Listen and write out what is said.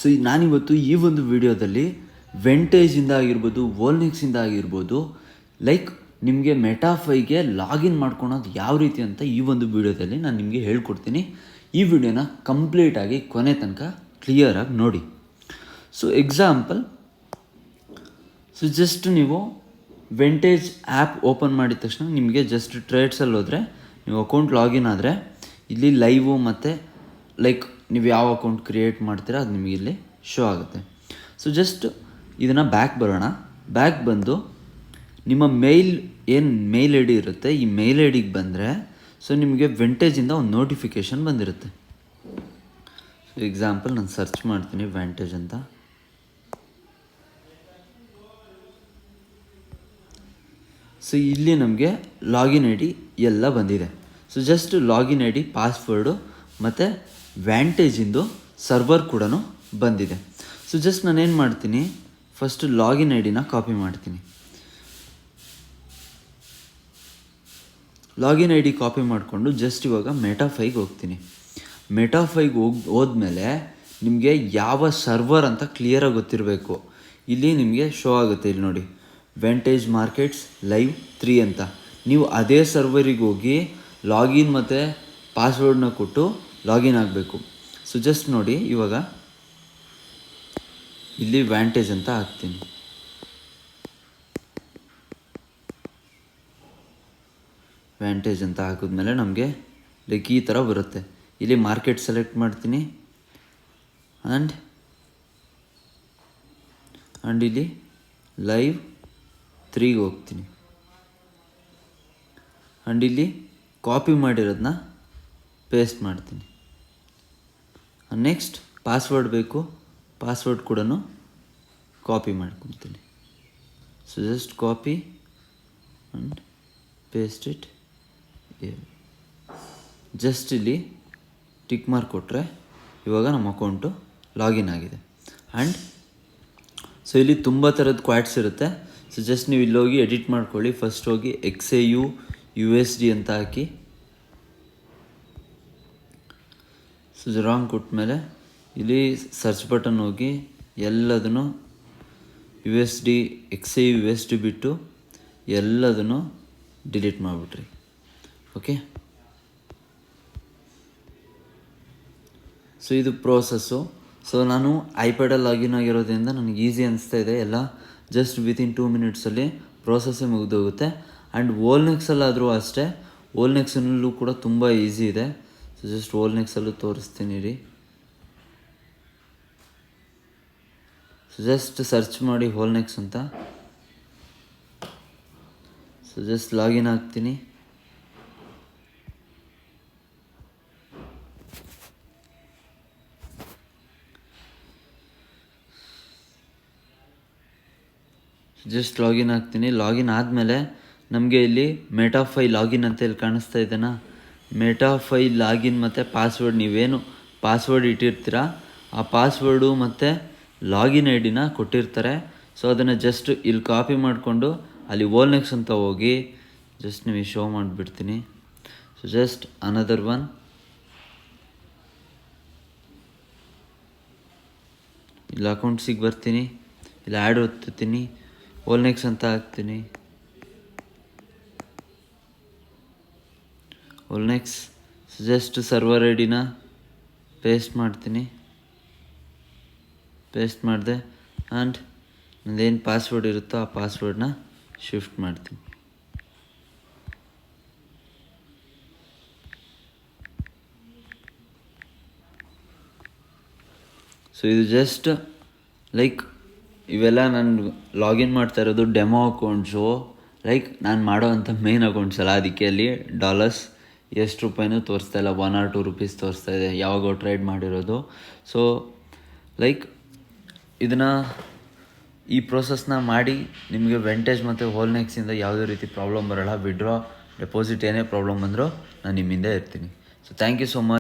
So ನಾನಿವತ್ತು ಈ ಒಂದು ವಿಡಿಯೋದಲ್ಲಿ ವೆಂಟೇಜಿಂದ ಆಗಿರ್ಬೋದು, ವೋಲ್ನೆಕ್ಸಿಂದ ಆಗಿರ್ಬೋದು, ಲೈಕ್ ನಿಮಗೆ ಮೆಟಾಫೈಗೆ ಲಾಗಿನ್ ಮಾಡ್ಕೊಳೋದು ಯಾವ ರೀತಿ ಅಂತ ಈ ಒಂದು ವಿಡಿಯೋದಲ್ಲಿ ನಾನು ನಿಮಗೆ ಹೇಳ್ಕೊಡ್ತೀನಿ. ಈ ವಿಡಿಯೋನ ಕಂಪ್ಲೀಟಾಗಿ ಕೊನೆ ತನಕ ಕ್ಲಿಯರಾಗಿ ನೋಡಿ. ಸೊ ಎಕ್ಸಾಂಪಲ್, ಜಸ್ಟ್ ನೀವು ವೆಂಟೇಜ್ ಆ್ಯಪ್ ಓಪನ್ ಮಾಡಿದ ತಕ್ಷಣ ನಿಮಗೆ ಜಸ್ಟ್ ಟ್ರೇಡ್ಸಲ್ಲಿ ಹೋದರೆ ನೀವು ಅಕೌಂಟ್ ಲಾಗಿನ್ ಆದರೆ ಇಲ್ಲಿ ಲೈವು ಮತ್ತು ಲೈಕ್ ನೀವು ಯಾವ ಅಕೌಂಟ್ ಕ್ರಿಯೇಟ್ ಮಾಡ್ತೀರಾ ಅದು ನಿಮಗೆ ಇಲ್ಲಿ ಶೋ ಆಗುತ್ತೆ. ಸೊ ಜಸ್ಟ್ ಇದನ್ನು ಬ್ಯಾಕ್ ಬರೋಣ. ಬ್ಯಾಕ್ ಬಂದು ನಿಮ್ಮ ಮೇಲ್ ಐ ಡಿ ಇರುತ್ತೆ, ಈ ಮೇಲ್ ಐ ಡಿಗೆ ಬಂದರೆ ಸೊ ನಿಮಗೆ ವೆಂಟೇಜಿಂದ ಒಂದು ನೋಟಿಫಿಕೇಷನ್ ಬಂದಿರುತ್ತೆ. ಸೊ ಎಕ್ಸಾಂಪಲ್ ನಾನು ಸರ್ಚ್ ಮಾಡ್ತೀನಿ ವೆಂಟೇಜ್ ಅಂತ. ಸೊ ಇಲ್ಲಿ ನಮಗೆ ಲಾಗಿನ್ ಐ ಡಿ ಎಲ್ಲ ಬಂದಿದೆ. So just login I D, password ಮತ್ತು ವ್ಯಾಂಟೇಜಿಂದು ಸರ್ವರ್ ಕೂಡ ಬಂದಿದೆ. ಸೊ ಜಸ್ಟ್ ನಾನೇನು ಮಾಡ್ತೀನಿ, ಫಸ್ಟು ಲಾಗಿನ್ ಐ ಡಿನ ಕಾಪಿ ಮಾಡ್ತೀನಿ. ಲಾಗಿನ್ ಐ ಡಿ ಕಾಪಿ ಮಾಡಿಕೊಂಡು ಜಸ್ಟ್ ಇವಾಗ ಮೆಟಾಫೈಗೆ ಹೋಗ್ತೀನಿ. ಮೆಟಾಫೈಗೆ ಹೋದ್ಮೇಲೆ ನಿಮಗೆ ಯಾವ ಸರ್ವರ್ ಅಂತ ಕ್ಲಿಯರಾಗಿ ಗೊತ್ತಿರಬೇಕು. ಇಲ್ಲಿ ನಿಮಗೆ ಶೋ ಆಗುತ್ತೆ, ಇಲ್ಲಿ ನೋಡಿ ವೆಂಟೇಜ್ ಮಾರ್ಕೆಟ್ಸ್ ಲೈವ್ 3 ಅಂತ. ನೀವು ಅದೇ ಸರ್ವರಿಗೆ ಹೋಗಿ ಲಾಗಿನ್ ಮತ್ತು ಪಾಸ್ವರ್ಡ್ನ ಕೊಟ್ಟು ಲಾಗಿನ್ ಆಗಬೇಕು. ಸೊ ಜಸ್ಟ್ ನೋಡಿ, ಇವಾಗ ಇಲ್ಲಿ ವ್ಯಾಂಟೇಜ್ ಅಂತ ಹಾಕ್ತೀನಿ. ವ್ಯಾಂಟೇಜ್ ಅಂತ ಹಾಕಿದ್ಮೇಲೆ ನಮಗೆ ಲೈಕ್ ಈ ಥರ ಬರುತ್ತೆ. ಇಲ್ಲಿ ಮಾರ್ಕೆಟ್ ಸೆಲೆಕ್ಟ್ ಮಾಡ್ತೀನಿ ಆ್ಯಂಡ್ ಇಲ್ಲಿ ಲೈವ್ 3ಗೆ ಹೋಗ್ತೀನಿ ಆ್ಯಂಡ್ ಇಲ್ಲಿ ಕಾಪಿ ಮಾಡಿರೋದನ್ನ ಪೇಸ್ಟ್ ಮಾಡ್ತೀನಿ. ನೆಕ್ಸ್ಟ್ ಪಾಸ್ವರ್ಡ್ ಬೇಕು, ಪಾಸ್ವರ್ಡ್ ಕೂಡ ಕಾಪಿ ಮಾಡ್ಕೊತೀನಿ. So just copy and paste it. Just ಇಲ್ಲಿ ಟಿಕ್ ಮಾರ್ಕ್ ಕೊಟ್ಟರೆ ಇವಾಗ ನಮ್ಮ ಅಕೌಂಟು ಲಾಗಿನ್ ಆಗಿದೆ. ಆ್ಯಂಡ್ ಸೊ ಇಲ್ಲಿ ತುಂಬ ಥರದ ಕ್ವಾಟ್ಸ್ ಇರುತ್ತೆ. ಸೊ ಜಸ್ಟ್ ನೀವು ಇಲ್ಲಿ ಹೋಗಿ ಎಡಿಟ್ ಮಾಡ್ಕೊಳ್ಳಿ. ಫಸ್ಟ್ ಹೋಗಿ XAU USD ಅಂತ ಹಾಕಿ, ಸೊ ರಾಂಗ್ ಕೊಟ್ಮೇಲೆ ಇಲ್ಲಿ ಸರ್ಚ್ ಬಟನ್ ಹೋಗಿ ಎಲ್ಲದನ್ನು USD XAU USD ಬಿಟ್ಟು ಎಲ್ಲದನ್ನು ಡಿಲೀಟ್ ಮಾಡಿಬಿಟ್ರಿ. ಓಕೆ, ಸೊ ಇದು ಪ್ರೋಸೆಸ್ಸು. ಸೊ ನಾನು ಐಪ್ಯಾಡಲ್ಲಿ ಲಾಗಿನ್ ಆಗಿರೋದ್ರಿಂದ ನನಗೆ ಈಸಿ ಅನಿಸ್ತಾ ಇದೆ. ಎಲ್ಲ ಜಸ್ಟ್ ವಿತಿನ್ 2 ಮಿನಿಟ್ಸಲ್ಲಿ ಪ್ರೋಸೆಸ್ಸೇ ಮುಗಿದೋಗುತ್ತೆ. ಆ್ಯಂಡ್ ವೋಲ್ನೆಕ್ಸಲ್ಲಾದರೂ ಅಷ್ಟೇ, ವೋಲ್ನೆಕ್ಸಲ್ಲೂ ಕೂಡ ತುಂಬ ಈಸಿ ಇದೆ. ಸೊ ಜಸ್ಟ್ ವೋಲ್ನೆಕ್ಸಲ್ಲೂ ತೋರಿಸ್ತೀನಿ ರೀ. ಸೊ ಜಸ್ಟ್ ಸರ್ಚ್ ಮಾಡಿ ವೋಲ್ನೆಕ್ಸ್ ಅಂತ. ಸೊ ಜಸ್ಟ್ ಲಾಗಿನ್ ಆಗ್ತೀನಿ. ಜಸ್ಟ್ ಲಾಗಿನ್ ಆಗ್ತೀನಿ. ಲಾಗಿನ್ ಆದಮೇಲೆ ನಮಗೆ ಇಲ್ಲಿ ಮೆಟಾಫೈ ಲಾಗಿನ್ ಅಂತ ಇಲ್ಲಿ ಕಾಣಿಸ್ತಾ ಇದೆನಾ, ಮೆಟಾಫೈ ಲಾಗಿನ್ ಮತ್ತು ಪಾಸ್ವರ್ಡ್, ನೀವೇನು ಪಾಸ್ವರ್ಡ್ ಇಟ್ಟಿರ್ತೀರ ಆ ಪಾಸ್ವರ್ಡು ಮತ್ತು ಲಾಗಿನ್ ಐ ಡಿನ ಕೊಟ್ಟಿರ್ತಾರೆ. ಸೊ ಅದನ್ನು ಜಸ್ಟ್ ಇಲ್ಲಿ ಕಾಪಿ ಮಾಡಿಕೊಂಡು ಅಲ್ಲಿ ವೋಲ್ನೆಕ್ಸ್ ಅಂತ ಹೋಗಿ ಜಸ್ಟ್ ನಿಮಗೆ ಶೋ ಮಾಡಿಬಿಡ್ತೀನಿ. ಸೊ ಜಸ್ಟ್ ಅನದರ್ ಒನ್, ಇಲ್ಲಿ ಅಕೌಂಟ್ಸಿಗೆ ಬರ್ತೀನಿ, ಇಲ್ಲಿ ಆ್ಯಡ್ ಒತ್ತೀನಿ, ವೋಲ್ನೆಕ್ಸ್ ಅಂತ ಹಾಕ್ತೀನಿ. ವೋಲ್ನೆಕ್ಸ್ ಜಸ್ಟ್ ಸರ್ವರ್ ಐ ಡಿನ ಪೇಸ್ಟ್ ಮಾಡ್ತೀನಿ. ಪೇಸ್ಟ್ ಮಾಡಿದೆ ಆ್ಯಂಡ್ ನಂದೇನು ಪಾಸ್ವರ್ಡ್ ಇರುತ್ತೋ ಆ ಪಾಸ್ವರ್ಡ್ನ ಶಿಫ್ಟ್ ಮಾಡ್ತೀನಿ. ಸೊ ಇದು ಜಸ್ಟ್ ಲೈಕ್ ಇವೆಲ್ಲ ನಾನು ಲಾಗಿನ್ ಮಾಡ್ತಾ ಇರೋದು ಡೆಮೋ ಅಕೌಂಟ್ಸು, ಲೈಕ್ ನಾನು ಮಾಡೋ ಅಂಥ ಮೇನ್ ಅಕೌಂಟ್ಸ್ ಅಲ್ಲ. ಅದಕ್ಕೆ ಅಲ್ಲಿ ಡಾಲರ್ಸ್ ಎಷ್ಟು ರೂಪಾಯಿನೂ ತೋರಿಸ್ತಾ ಇಲ್ಲ, 1 or 2 rupees ತೋರಿಸ್ತಾ ಇದೆ, ಯಾವಾಗ ಟ್ರೇಡ್ ಮಾಡಿರೋದು. ಸೊ ಲೈಕ್ ಇದನ್ನು ಈ ಪ್ರೋಸೆಸ್ನ ಮಾಡಿ ನಿಮಗೆ ವೆಂಟೇಜ್ ಮತ್ತು ವೋಲ್ನೆಕ್ಸಿಂದ ಯಾವುದೇ ರೀತಿ ಪ್ರಾಬ್ಲಮ್ ಬರೋಲ್ಲ. ವಿಡ್ರಾ ಡೆಪಾಸಿಟ್ ಏನೇ ಪ್ರಾಬ್ಲಮ್ ಬಂದರೂ ನಾನು ನಿಮ್ಮಿಂದ ಇರ್ತೀನಿ. So thank you so much.